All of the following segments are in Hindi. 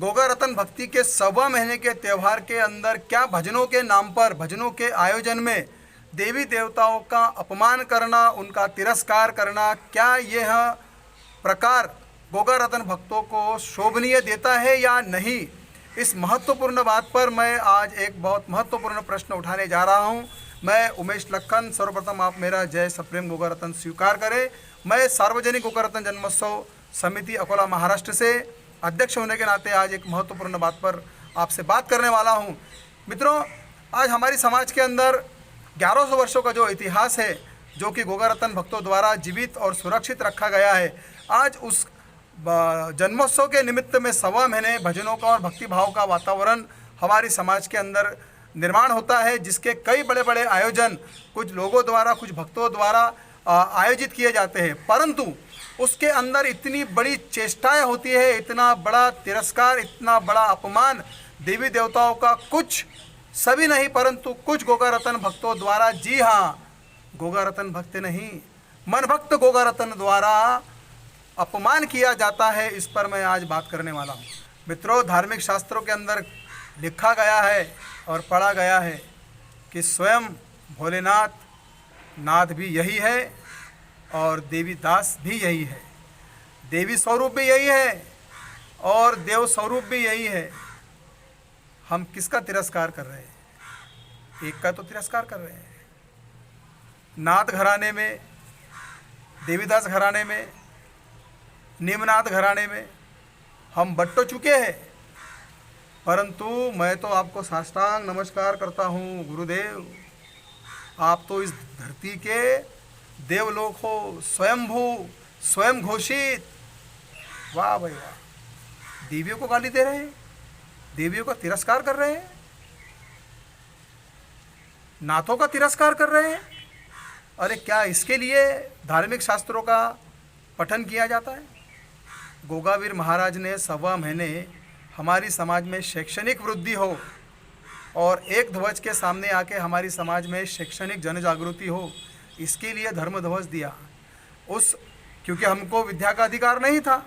गोगा रतन भक्ति के 1.25 महीने के त्यौहार के अंदर क्या भजनों के नाम पर, भजनों के आयोजन में देवी देवताओं का अपमान करना, उनका तिरस्कार करना, क्या यह प्रकार गोगा रतन भक्तों को शोभनीय देता है या नहीं? इस महत्वपूर्ण बात पर मैं आज एक बहुत महत्वपूर्ण प्रश्न उठाने जा रहा हूं। मैं उमेश लखन, सर्वप्रथम आप मेरा जय सप्रेम गोगा रतन स्वीकार करें। मैं सार्वजनिक गोगा रतन जन्मोत्सव समिति अकोला महाराष्ट्र से अध्यक्ष होने के नाते आज एक महत्वपूर्ण बात पर आपसे बात करने वाला हूं। मित्रों, आज हमारी समाज के अंदर 1100 वर्षों का जो इतिहास है, जो कि गोगा रतन भक्तों द्वारा जीवित और सुरक्षित रखा गया है, आज उस जन्मोत्सव के निमित्त में 1.25 महीने भजनों का और भक्तिभाव का वातावरण हमारी समाज के अंदर निर्माण होता है, जिसके कई बड़े बड़े आयोजन कुछ लोगों द्वारा, कुछ भक्तों द्वारा आयोजित किए जाते हैं। परंतु उसके अंदर इतनी बड़ी चेष्टाएं होती है, इतना बड़ा तिरस्कार, इतना बड़ा अपमान देवी देवताओं का कुछ, सभी नहीं परंतु कुछ गोगा रतन भक्तों द्वारा, जी हाँ, गोगा रतन भक्त नहीं, मन भक्त गोगा रतन द्वारा अपमान किया जाता है। इस पर मैं आज बात करने वाला हूँ। मित्रों, धार्मिक शास्त्रों के अंदर लिखा गया है और पढ़ा गया है कि स्वयं भोलेनाथ नाथ भी यही है और देवी दास भी यही है, देवी स्वरूप भी यही है और देव स्वरूप भी यही है। हम किसका तिरस्कार कर रहे हैं? एक का तो तिरस्कार कर रहे हैं। नाथ घराने में, देवीदास घराने में, निम्नाथ घराने में हम बट तो चुके हैं, परंतु मैं तो आपको साष्टांग नमस्कार करता हूँ गुरुदेव। आप तो इस धरती के देवलोक हो, स्वयंभू, स्वयं घोषित। वाह भाई वाह! देवियों को गाली दे रहे हैं, देवियों का तिरस्कार कर रहे हैं, नाथों का तिरस्कार कर रहे हैं। अरे क्या इसके लिए धार्मिक शास्त्रों का पठन किया जाता है? गोगावीर महाराज ने 1.25 महीने हमारी समाज में शैक्षणिक वृद्धि हो और एक ध्वज के सामने आके हमारी समाज में शैक्षणिक जन जागृति हो, इसके लिए धर्म ध्वज दिया। क्योंकि हमको विद्या का अधिकार नहीं था,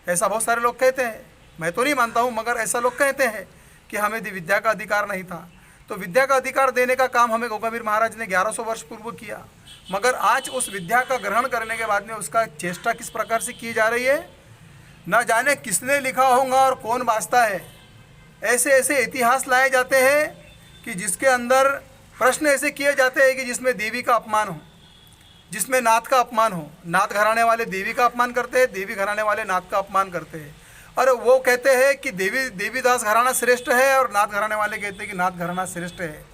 ऐसा बहुत सारे लोग कहते हैं, मैं तो नहीं मानता हूँ, मगर ऐसा लोग कहते हैं कि हमें विद्या का अधिकार नहीं था। तो विद्या का अधिकार देने का काम हमें गोगावीर महाराज ने 1100 वर्ष पूर्व किया, मगर आज उस विद्या का ग्रहण करने के बाद में उसका चेष्टा किस प्रकार से की जा रही है, न जाने किसने लिखा होगा और कौन वाचता है। ऐसे ऐसे इतिहास लाए जाते हैं कि जिसके अंदर प्रश्न ऐसे किए जाते हैं कि जिसमें देवी का अपमान हो, जिसमें नाथ का अपमान हो। नाथ घराने वाले देवी का अपमान करते हैं, देवी घराने वाले नाथ का अपमान करते हैं। और वो कहते हैं कि देवीदास घराना श्रेष्ठ है और नाथ घराने वाले कहते हैं कि नाथ घराना श्रेष्ठ है।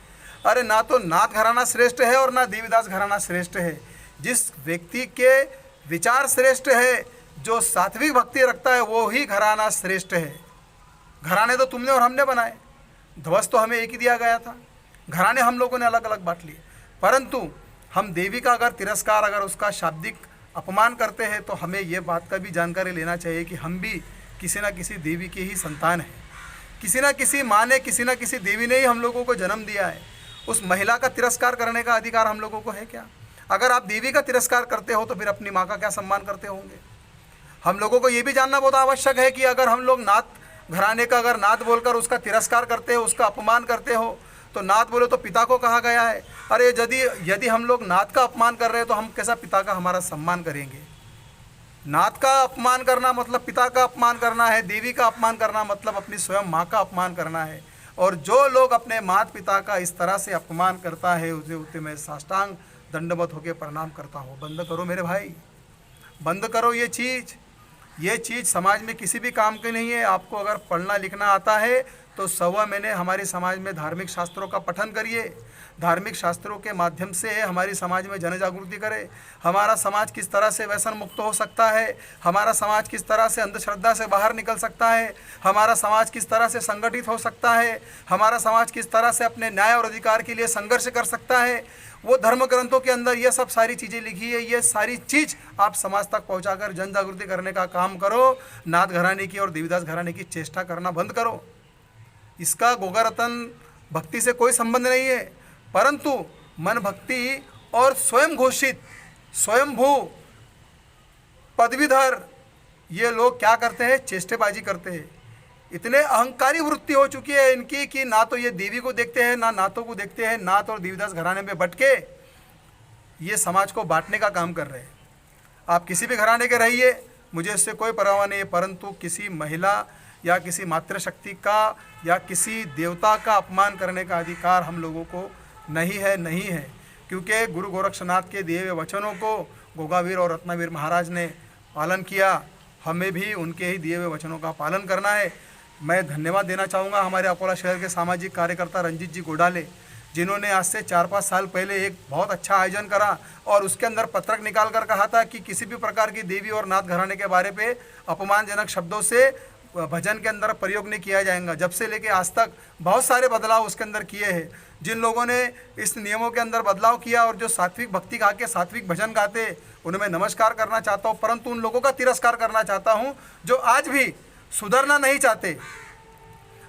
अरे ना तो नाथ घराना श्रेष्ठ है और ना देवीदास घराना श्रेष्ठ है। जिस व्यक्ति के विचार श्रेष्ठ है, जो सात्विक भक्ति रखता है, वो ही घराना श्रेष्ठ है। घराने तो तुमने और हमने बनाए, ध्वज तो हमें एक ही दिया गया था, घराने हम लोगों ने अलग अलग बांट लिए। परंतु हम देवी का अगर तिरस्कार, अगर उसका शाब्दिक अपमान करते हैं, तो हमें ये बात का भी जानकारी लेना चाहिए कि हम भी किसी न किसी देवी के ही संतान हैं। किसी न किसी माँ ने, किसी न किसी देवी ने ही हम लोगों को जन्म दिया है। उस महिला का तिरस्कार करने का अधिकार हम लोगों को है क्या? अगर आप देवी का तिरस्कार करते हो तो फिर अपनी माँ का क्या सम्मान करते होंगे? हम लोगों को ये भी जानना बहुत आवश्यक है कि अगर हम लोग नाथ घराने का अगर नाथ बोलकर उसका तिरस्कार करते हो, उसका अपमान करते हो, तो नाथ बोले तो पिता को कहा गया है। अरे यदि हम लोग नाथ का अपमान कर रहे हैं तो हम कैसा पिता का हमारा सम्मान करेंगे? नाथ का अपमान करना मतलब पिता का अपमान करना है, देवी का अपमान करना मतलब अपनी स्वयं माँ का अपमान करना है। और जो लोग अपने माता पिता का इस तरह से अपमान करता है, उसे मैं साष्टांग दंडवत होकर प्रणाम करता हूँ। बंद करो मेरे भाई, बंद करो ये चीज़ समाज में किसी भी काम की नहीं है। आपको अगर पढ़ना लिखना आता है तो 1.25 महीने हमारे समाज में धार्मिक शास्त्रों का पठन करिए। धार्मिक शास्त्रों के माध्यम से हमारी समाज में जन जागृति करें। हमारा समाज किस तरह से व्यसन मुक्त हो सकता है, हमारा समाज किस तरह से अंधश्रद्धा से बाहर निकल सकता है, हमारा समाज किस तरह से संगठित हो सकता है, हमारा समाज किस तरह से अपने न्याय और अधिकार के लिए संघर्ष कर सकता है, वो धर्म ग्रंथों के अंदर ये सब सारी चीज़ें लिखी है। ये सारी चीज़ आप समाज तक पहुंचाकर जन जागृति करने का काम करो। नाथ घराने की और देवीदास घराने की चेष्टा करना बंद करो। इसका गोगा रतन भक्ति से कोई संबंध नहीं है, परंतु मन भक्ति और स्वयं घोषित स्वयंभू पदवीधर ये लोग क्या करते हैं, चेष्टेबाजी करते हैं। इतने अहंकारी वृत्ति हो चुकी है इनकी कि ना तो ये देवी को देखते हैं, ना नाथों को देखते हैं, नाथ और देवीदास घराने में बट के ये समाज को बांटने का काम कर रहे हैं। आप किसी भी घराने के रहिए, मुझे इससे कोई परवाह नहीं है, परंतु किसी महिला या किसी मातृशक्ति का या किसी देवता का अपमान करने का अधिकार हम लोगों को नहीं है। क्योंकि गुरु गोरक्षनाथ के दिए हुए वचनों को गोगावीर और रत्नावीर महाराज ने पालन किया, हमें भी उनके ही दिए हुए वचनों का पालन करना है। मैं धन्यवाद देना चाहूँगा हमारे अकोला शहर के सामाजिक कार्यकर्ता रंजीत जी गोडाले, जिन्होंने आज से 4-5 साल पहले एक बहुत अच्छा आयोजन करा और उसके अंदर पत्रक निकाल कर कहा था कि किसी भी प्रकार की देवी और नाथ घराने के बारे पे अपमानजनक शब्दों से भजन के अंदर प्रयोग नहीं किया जाएगा। जब से लेके आज तक बहुत सारे बदलाव उसके अंदर किए हैं। जिन लोगों ने इस नियमों के अंदर बदलाव किया और जो सात्विक भक्ति गा के सात्विक भजन गाते, उन्हें मैं नमस्कार करना चाहता हूँ, परंतु उन लोगों का तिरस्कार करना चाहता हूँ जो आज भी सुधरना नहीं चाहते,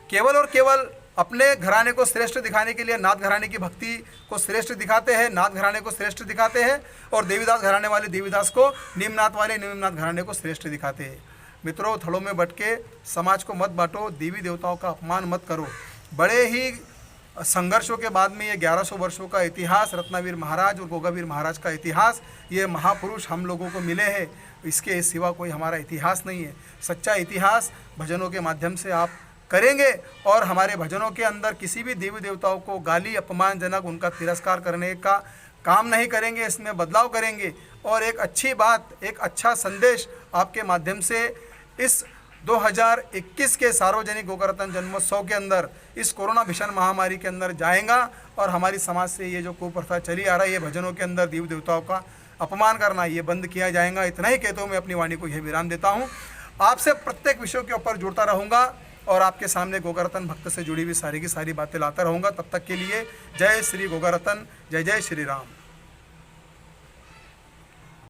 केवल और केवल अपने घराने को श्रेष्ठ दिखाने के लिए नाथ घराने की भक्ति को श्रेष्ठ दिखाते हैं, नाथ घराने को श्रेष्ठ दिखाते हैं, और देवीदास घराने वाले देवीदास को, निम्ननाथ वाले निम्ननाथ घराने को श्रेष्ठ दिखाते हैं। मित्रों, थड़ों में बट के समाज को मत बांटो, देवी देवताओं का अपमान मत करो। बड़े ही संघर्षों के बाद में ये 1100 वर्षों का इतिहास, रत्नावीर महाराज और गोगावीर महाराज का इतिहास, ये महापुरुष हम लोगों को मिले हैं। इसके सिवा कोई हमारा इतिहास नहीं है। सच्चा इतिहास भजनों के माध्यम से आप करेंगे और हमारे भजनों के अंदर किसी भी देवी देवताओं को गाली, अपमानजनक, उनका तिरस्कार करने का काम नहीं करेंगे, इसमें बदलाव करेंगे और एक अच्छी बात, एक अच्छा संदेश आपके माध्यम से इस 2021 के सार्वजनिक गोकर्तन जन्मोत्सव के अंदर, इस कोरोना भीषण महामारी के अंदर जाएगा और हमारी समाज से ये जो कुप्रथा चली आ रहा है, ये भजनों के अंदर देवी देवताओं का अपमान करना, ये बंद किया जाएगा। इतना ही कहते हुए मैं अपनी वाणी को यह विराम देता हूँ। आपसे प्रत्येक विषयों के ऊपर जुड़ता रहूँगा और आपके सामने गोकर्तन भक्त से जुड़ी हुई सारी की सारी बातें लाता रहूँगा। तब तक के लिए जय श्री गोकर्तन, जय जय श्री राम।